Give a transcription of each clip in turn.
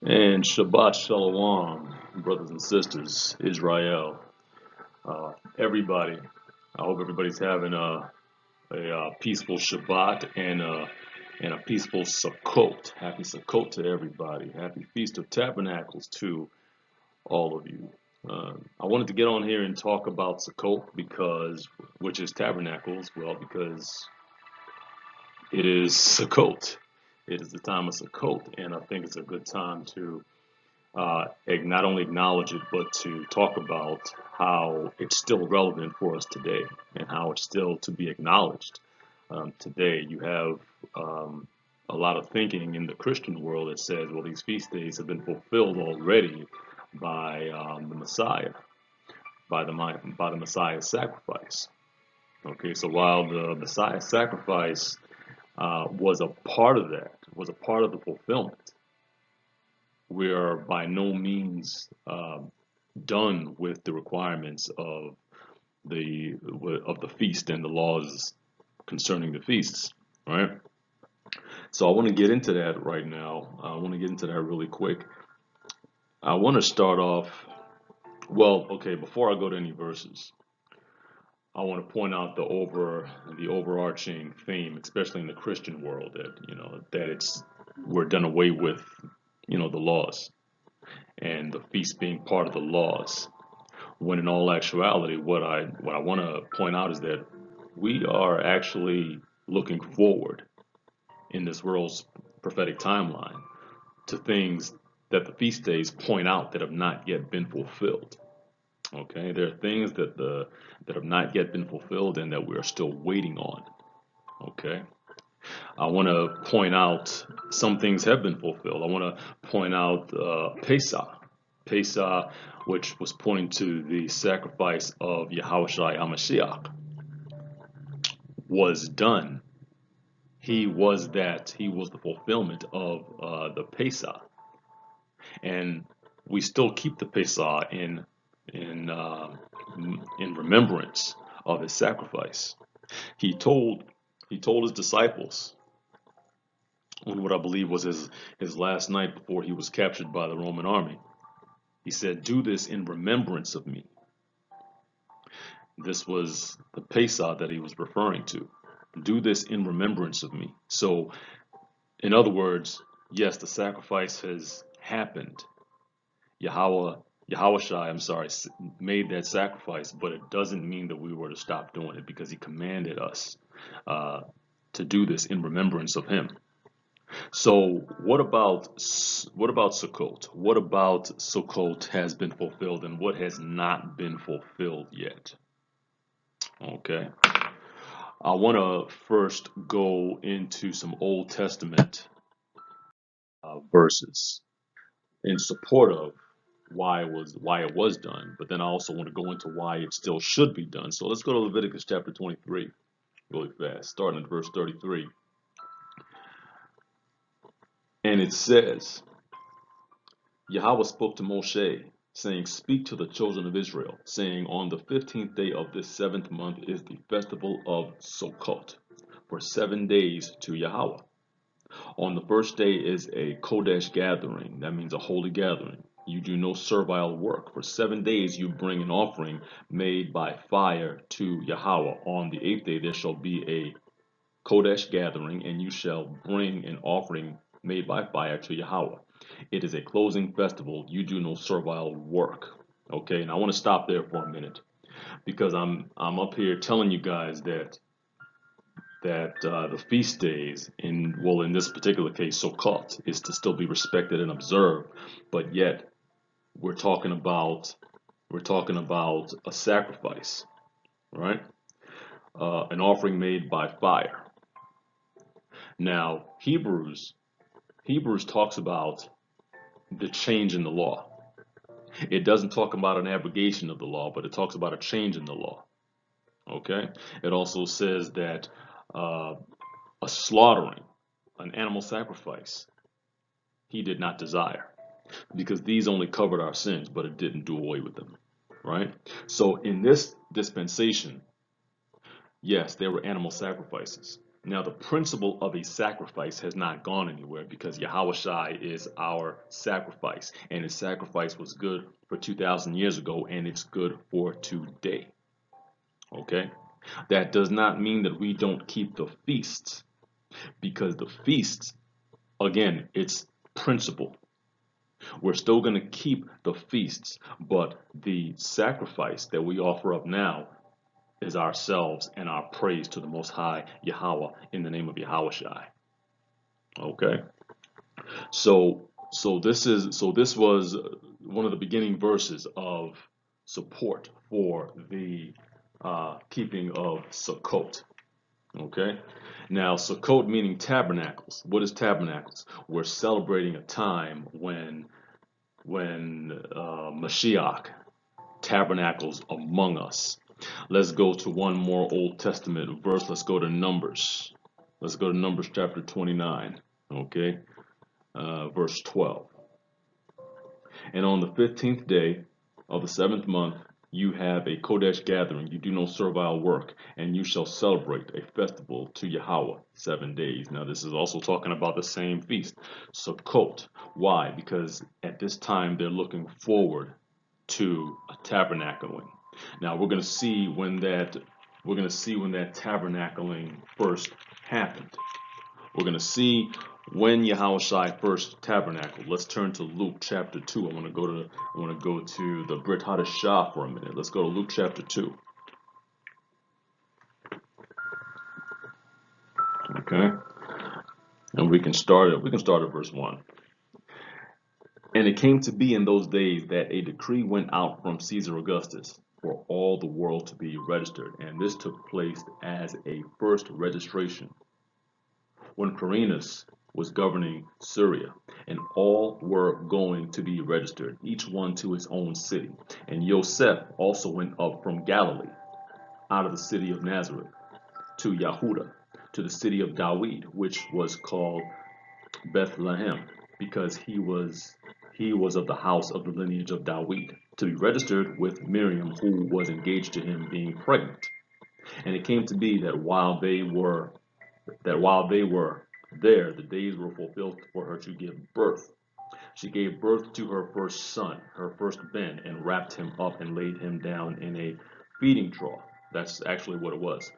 And Shabbat Shalom, brothers and sisters, Israel, everybody. I hope everybody's having a peaceful Shabbat and a peaceful Sukkot. Happy Sukkot to everybody. Happy Feast of Tabernacles to all of you. I wanted to get on here and talk about Sukkot which is Tabernacles, well, because it is Sukkot. It is the time of Sukkot, and I think it's a good time to not only acknowledge it, but to talk about how it's still relevant for us today and how it's still to be acknowledged. Today, you have a lot of thinking in the Christian world that says, well, these feast days have been fulfilled already by the Messiah, by the Messiah's sacrifice. Okay, so while the Messiah's sacrifice was a part of that, was a part of the fulfillment, we are by no means done with the requirements the of the feast and the laws concerning the feasts. All right. So I want to get into that right now. I want to get into that really quick. I want to start off. Well, okay. Before I go to any verses, I want to point out the overarching theme, especially in the Christian world, that it's we're done away with the laws and the feast being part of the laws. When in all actuality, what I want to point out is that we are actually looking forward in this world's prophetic timeline to things that the feast days point out that have not yet been fulfilled. Okay, there are things that have not yet been fulfilled and that we are still waiting on. Okay, I want to point out some things have been fulfilled. I want to point out Pesach, which was pointing to the sacrifice of Yahushua HaMashiach, was done. He was that. He was the fulfillment of the Pesach, and we still keep the Pesach in in remembrance of his sacrifice. He told he told his disciples on what I believe was his last night before he was captured by the Roman army. He said, "Do this in remembrance of me." This was the Pesach that he was referring to. Do this in remembrance of me. So, in other words, yes, the sacrifice has happened. Yahushua, I'm sorry, made that sacrifice, but it doesn't mean that we were to stop doing it because he commanded us uh, to do this in remembrance of him. So what about Sukkot? What about Sukkot has been fulfilled and what has not been fulfilled yet? Okay. I want to first go into some Old Testament verses in support of why it was done, but then I also want to go into why it still should be done. So let's go to Leviticus chapter 23 really fast, starting at verse 33. And it says, Yahweh spoke to Moshe, saying, Speak to the children of Israel, saying, On the 15th day of this seventh month is the festival of Sukkot, for 7 days to Yahweh. On the first day is a Kodesh gathering, that means a holy gathering. You do no servile work. For 7 days you bring an offering made by fire to Yahweh. On the eighth day there shall be a Kodesh gathering, and you shall bring an offering made by fire to Yahweh. It is a closing festival. You do no servile work. Okay, and I want to stop there for a minute because I'm up here telling you guys that the feast days in this particular case Sukkot is to still be respected and observed, but yet we're talking about a sacrifice, right? An offering made by fire. Now Hebrews talks about the change in the law. It doesn't talk about an abrogation of the law, but it talks about a change in the law. Okay. It also says that uh, a slaughtering, an animal sacrifice, he did not desire because these only covered our sins, but it didn't do away with them. Right? So in this dispensation, yes, there were animal sacrifices. Now, the principle of a sacrifice has not gone anywhere because Yahushai is our sacrifice, and his sacrifice was good for 2,000 years ago, and it's good for today. Okay? That does not mean that we don't keep the feasts, because the feasts, again, it's principle. We're still going to keep the feasts, but the sacrifice that we offer up now is ourselves and our praise to the Most High Yahweh in the name of Yahushai. Okay, this was one of the beginning verses of support for the keeping of Sukkot. Okay, now Sukkot meaning tabernacles. What is tabernacles? We're celebrating a time when Mashiach tabernacles among us. Let's go to one more Old Testament verse. Let's go to Numbers. Let's go to Numbers chapter 29. Okay, verse 12. And on the 15th day of the 7th month, you have a Kodesh gathering. You do no servile work, and you shall celebrate a festival to Yahweh 7 days. Now, this is also talking about the same feast, Sukkot. Why? Because at this time they're looking forward to a tabernacling. Now, we're going to see when that tabernacling first happened. We're going to see when Yahushai first tabernacled. Let's turn to Luke chapter 2. I want to go to the Brit Hadashah for a minute. Let's go to Luke chapter 2. Okay? And we can start at verse 1. And it came to be in those days that a decree went out from Caesar Augustus for all the world to be registered, and this took place as a first registration when Quirinius was governing Syria, and all were going to be registered, each one to his own city. And Joseph also went up from Galilee, out of the city of Nazareth, to Yahudah, to the city of David, which was called Bethlehem, because he was of the house of the lineage of David, to be registered with Miriam, who was engaged to him, being pregnant. And it came to be that while they were there, the days were fulfilled for her to give birth. She gave birth to her first son, her first Ben, and wrapped him up and laid him down in a feeding trough. That's actually what it was,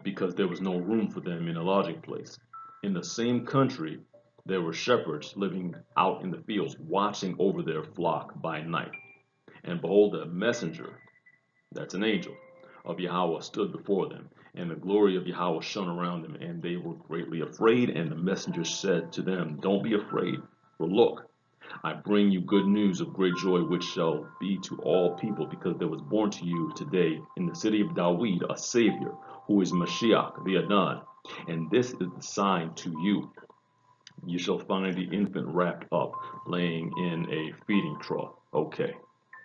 because there was no room for them in a lodging place. In the same country, there were shepherds living out in the fields, watching over their flock by night. And behold, a messenger, that's an angel, of Yahweh stood before them, and the glory of Yahweh shone around them, and they were greatly afraid. And the messenger said to them, Don't be afraid, for look, I bring you good news of great joy, which shall be to all people, because there was born to you today in the city of David a Savior, who is Mashiach, the Adon. And this is the sign to you. You shall find the infant wrapped up, laying in a feeding trough. Okay,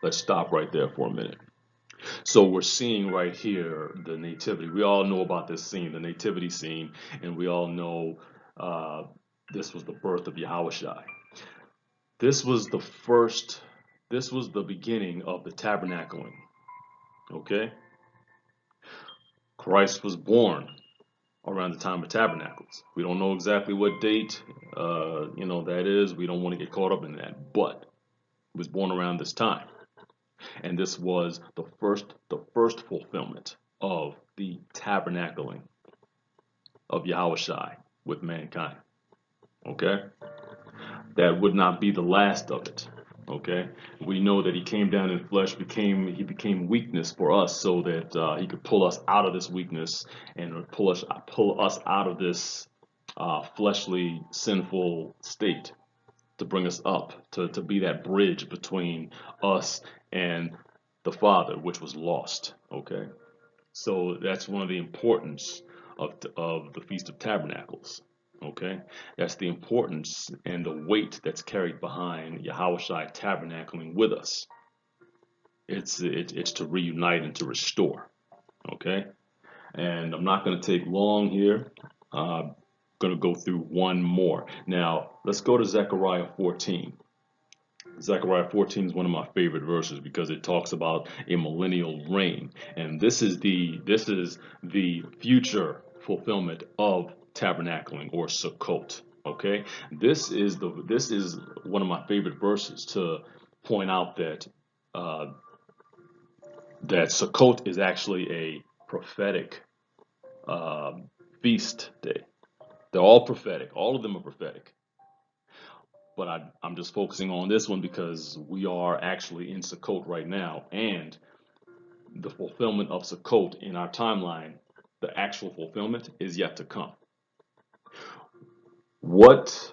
let's stop right there for a minute. So we're seeing right here the nativity. We all know about this scene, the nativity scene, and we all know this was the birth of Yahushai. This was the beginning of the tabernacling. Okay? Christ was born around the time of tabernacles. We don't know exactly what date that is. We don't want to get caught up in that, but he was born around this time. And this was the first fulfillment of the tabernacling of Yahushai with mankind. Okay? That would not be the last of it. Okay? We know that he came down in flesh, he became weakness for us, so that he could pull us out of this weakness and pull us out of this fleshly, sinful state, to bring us up, to be that bridge between us and the Father, which was lost. Okay, so that's one of the importance of the Feast of Tabernacles. Okay, that's the importance and the weight that's carried behind Yahushai tabernacling with us. It's to reunite and to restore. Okay, and I'm not going to take long here. Going to go through one more. Now, let's go to Zechariah 14. Zechariah 14 is one of my favorite verses because it talks about a millennial reign, and this is the future fulfillment of tabernacling or Sukkot. Okay, this is one of my favorite verses to point out that uh, that Sukkot is actually a prophetic uh, feast day. They're all prophetic. All of them are prophetic. But I'm just focusing on this one because we are actually in Sukkot right now, and the fulfillment of Sukkot in our timeline, the actual fulfillment is yet to come. What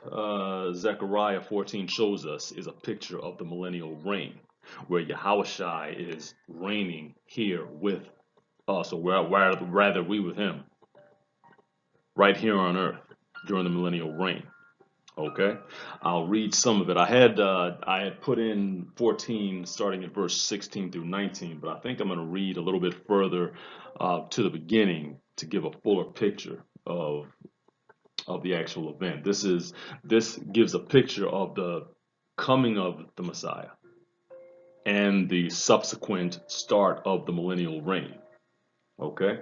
Zechariah 14 shows us is a picture of the millennial reign, where Yahushai is reigning here with us, or rather we with him, right here on earth during the millennial reign. Okay, I'll read some of it. I had put in 14 starting at verse 16 through 19, but I think I'm going to read a little bit further to the beginning to give a fuller picture of the actual event. This gives a picture of the coming of the Messiah and the subsequent start of the millennial reign. Okay,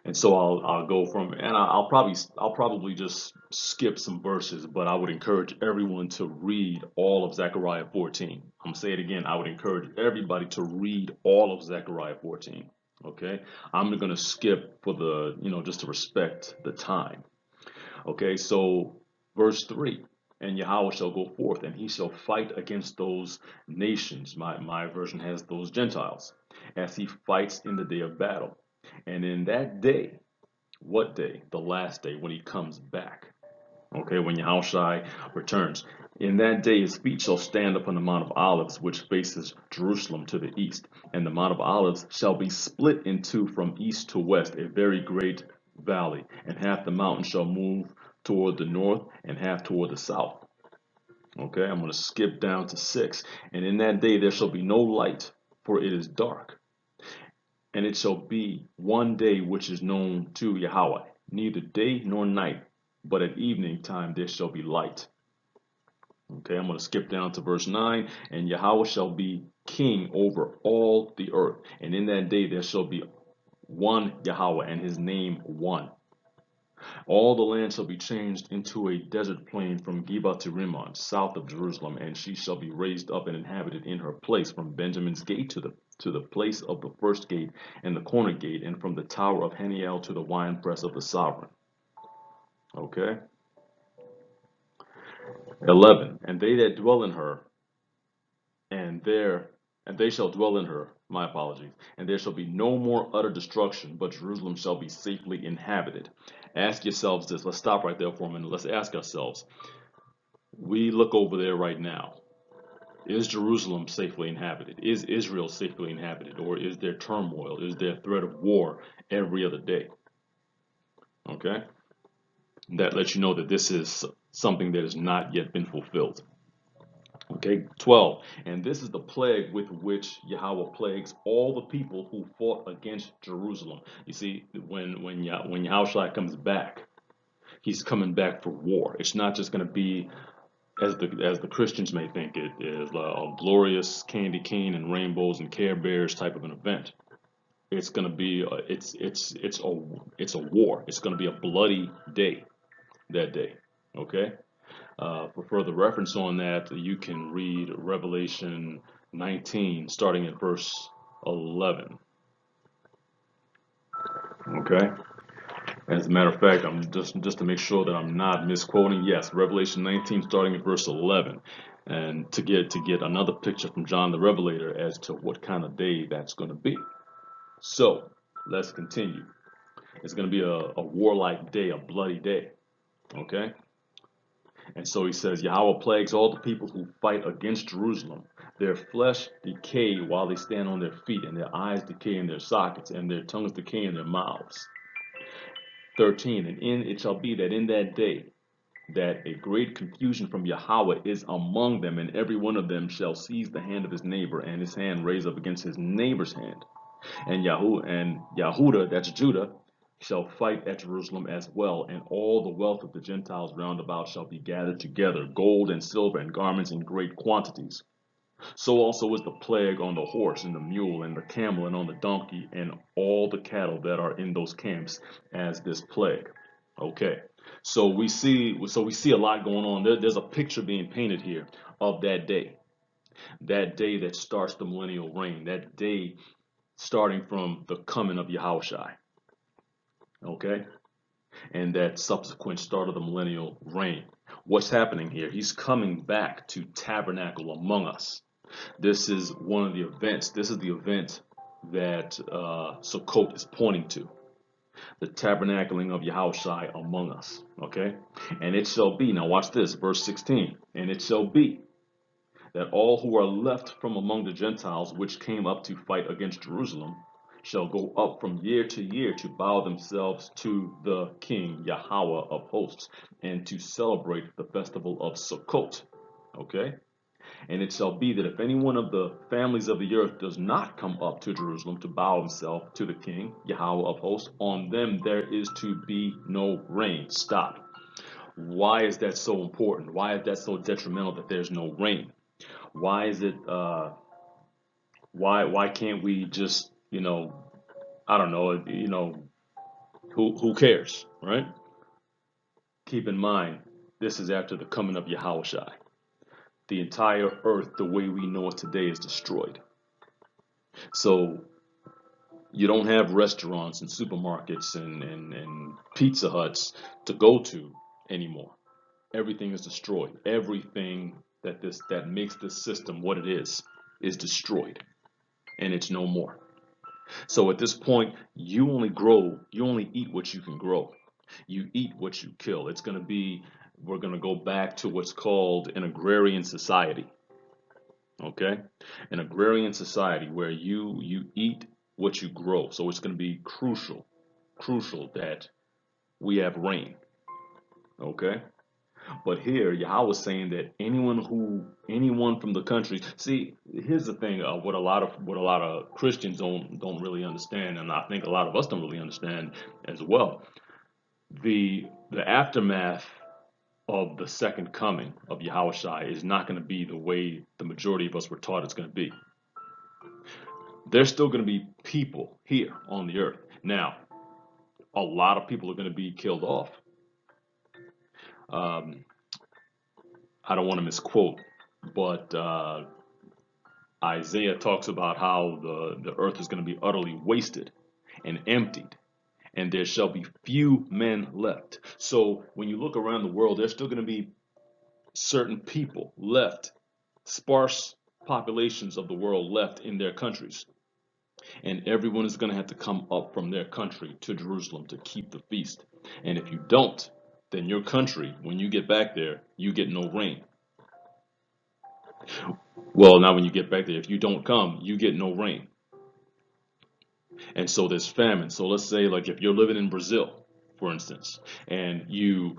and so I'll go from, and I'll probably just skip some verses, but I would encourage everyone to read all of Zechariah 14. I'm gonna say it again. I would encourage everybody to read all of Zechariah 14. Okay, I'm gonna skip for the just to respect the time. Okay, so verse 3, and Yahweh shall go forth, and he shall fight against those nations. My version has those Gentiles, as he fights in the day of battle. And in that day, what day? The last day, when he comes back. Okay, when Yahushai returns. In that day his feet shall stand upon the Mount of Olives, which faces Jerusalem to the east. And the Mount of Olives shall be split in two from east to west, a very great valley. And half the mountain shall move toward the north, and half toward the south. Okay, I'm going to skip down to 6. And in that day there shall be no light, for it is dark. And it shall be one day which is known to Yahweh, neither day nor night, but at evening time there shall be light. Okay, I'm going to skip down to verse 9. And Yahweh shall be king over all the earth. And in that day there shall be one Yahweh, and his name one. All the land shall be changed into a desert plain from Geba to Rimmon, south of Jerusalem, and she shall be raised up and inhabited in her place from Benjamin's gate to the place of the first gate and the corner gate, and from the tower of Haniel to the winepress of the sovereign. Okay. 11. And they that dwell in her, and there and they shall dwell in her. My apologies. And there shall be no more utter destruction, but Jerusalem shall be safely inhabited. Ask yourselves this. Let's stop right there for a minute. Let's ask ourselves. We look over there right now. Is Jerusalem safely inhabited? Is Israel safely inhabited? Or is there turmoil? Is there threat of war every other day? Okay? That lets you know that this is something that has not yet been fulfilled. Okay, 12. And this is the plague with which Yahweh plagues all the people who fought against Jerusalem. You see, when Yahushua comes back, he's coming back for war. It's not just going to be as the Christians may think it is a glorious candy cane and rainbows and Care Bears type of an event. It's going to be it's a war. It's going to be a bloody day that day. Okay. For further reference on that, you can read Revelation 19, starting at verse 11. Okay. As a matter of fact, I'm just to make sure that I'm not misquoting. Yes, Revelation 19, starting at verse 11, and to get another picture from John the Revelator as to what kind of day that's going to be. So let's continue. It's going to be a warlike day, a bloody day. Okay. And so he says, Yahweh plagues all the people who fight against Jerusalem. Their flesh decay while they stand on their feet, and their eyes decay in their sockets, and their tongues decay in their mouths. 13. And it shall be that in that day that a great confusion from Yahweh is among them, and every one of them shall seize the hand of his neighbor, and his hand raise up against his neighbor's hand. And Yahudah, that's Judah, shall fight at Jerusalem as well, and all the wealth of the Gentiles round about shall be gathered together, gold and silver and garments in great quantities. So also is the plague on the horse and the mule and the camel and on the donkey and all the cattle that are in those camps as this plague. Okay. So we see a lot going on. There's a picture being painted here of that day that starts the millennial reign, that day starting from the coming of Yahushai. Okay, and that subsequent start of the millennial reign. What's happening here? He's coming back to tabernacle among us. This is one of the events. This is the event that Sukkot is pointing to, the tabernacling of Yahushai among us. Okay? And it shall be, now watch this, verse 16. And it shall be that all who are left from among the Gentiles which came up to fight against Jerusalem shall go up from year to year to bow themselves to the King Yahweh of hosts and to celebrate the festival of Sukkot. Okay? And it shall be that if any one of the families of the earth does not come up to Jerusalem to bow himself to the King Yahweh of hosts, on them there is to be no rain. Stop. Why is that so important? Why is that so detrimental that there's no rain? Why is it? Why can't we just I don't know who cares, right? Keep in mind, this is after the coming of Yahushua. The entire earth, the way we know it today, is destroyed. So you don't have restaurants and supermarkets and Pizza Huts to go to anymore. Everything is destroyed. Everything that makes this system what it is destroyed, and it's no more. So at this point, you only eat what you can grow. You eat what you kill. We're going to go back to what's called an agrarian society. Okay? An agrarian society where you eat what you grow. So it's going to be crucial that we have rain. Okay? But here, Yahweh was saying that anyone from the country. See, here's the thing: what a lot of Christians don't really understand, and I think a lot of us don't really understand as well. The aftermath of the second coming of Yahushua is not going to be the way the majority of us were taught it's going to be. There's still going to be people here on the earth. Now, a lot of people are going to be killed off. Um, I don't want to misquote, but Isaiah talks about how the earth is going to be utterly wasted and emptied, and there shall be few men left. So when you look around the world, there's still going to be certain people left, sparse populations of the world left in their countries. And everyone is going to have to come up from their country to Jerusalem to keep the feast. And if you don't, then your country, when you get back there, you get no rain. Well, now when you get back there, if you don't come, you get no rain. And so there's famine. So let's say like if you're living in Brazil, for instance, and you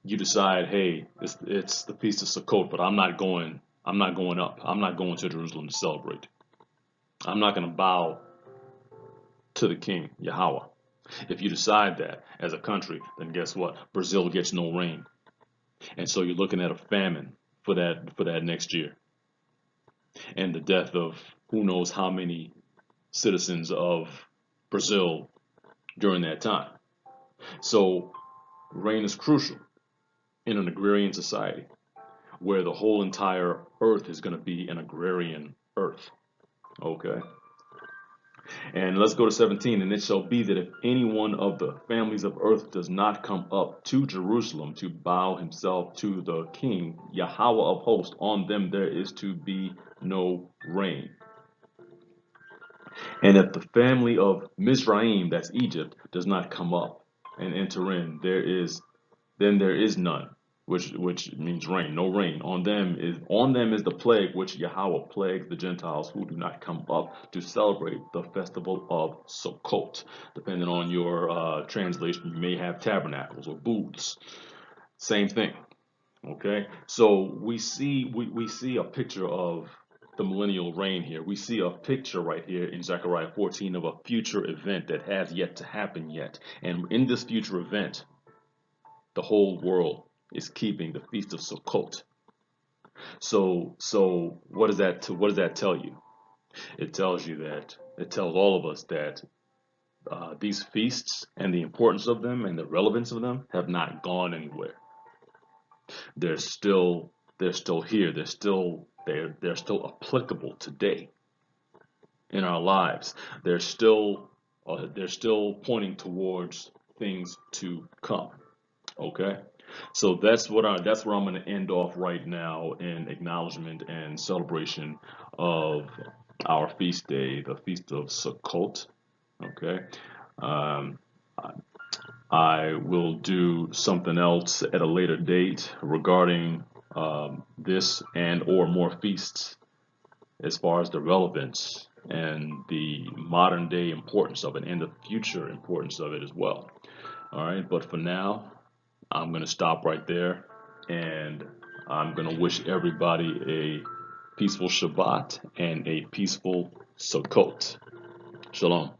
decide, hey, it's the Feast of Sukkot, but I'm not going up. I'm not going to Jerusalem to celebrate. I'm not going to bow to the King, Yahweh. If you decide that as a country, then guess what? Brazil gets no rain. And so you're looking at a famine for that next year. And the death of who knows how many citizens of Brazil during that time. So rain is crucial in an agrarian society where the whole entire earth is going to be an agrarian earth. Okay. And let's go to 17. And it shall be that if any one of the families of earth does not come up to Jerusalem to bow himself to the King, Yahweh of hosts, on them there is to be no rain. And if the family of Mizraim, that's Egypt, does not come up and enter in, then there is none, which means rain, no rain. On them is the plague which Yahweh plagues the Gentiles who do not come up to celebrate the festival of Sukkot. Depending on your translation, you may have tabernacles or booths. Same thing. Okay, so we see a picture of the millennial reign here. We see a picture right here in Zechariah 14 of a future event that has yet to happen yet. And in this future event, the whole world is keeping the Feast of Sukkot. So what does that tell you? It tells all of us that these feasts and the importance of them and the relevance of them have not gone anywhere. They're still here. They're still applicable today in our lives. They're still pointing towards things to come. Okay, so that's where I'm going to end off right now in acknowledgement and celebration of our feast day, the feast of Sukkot. Okay, um, I will do something else at a later date regarding this and or more feasts as far as the relevance and the modern day importance of it and the future importance of it as well. All right, but for now, I'm going to stop right there and I'm going to wish everybody a peaceful Shabbat and a peaceful Sukkot. Shalom.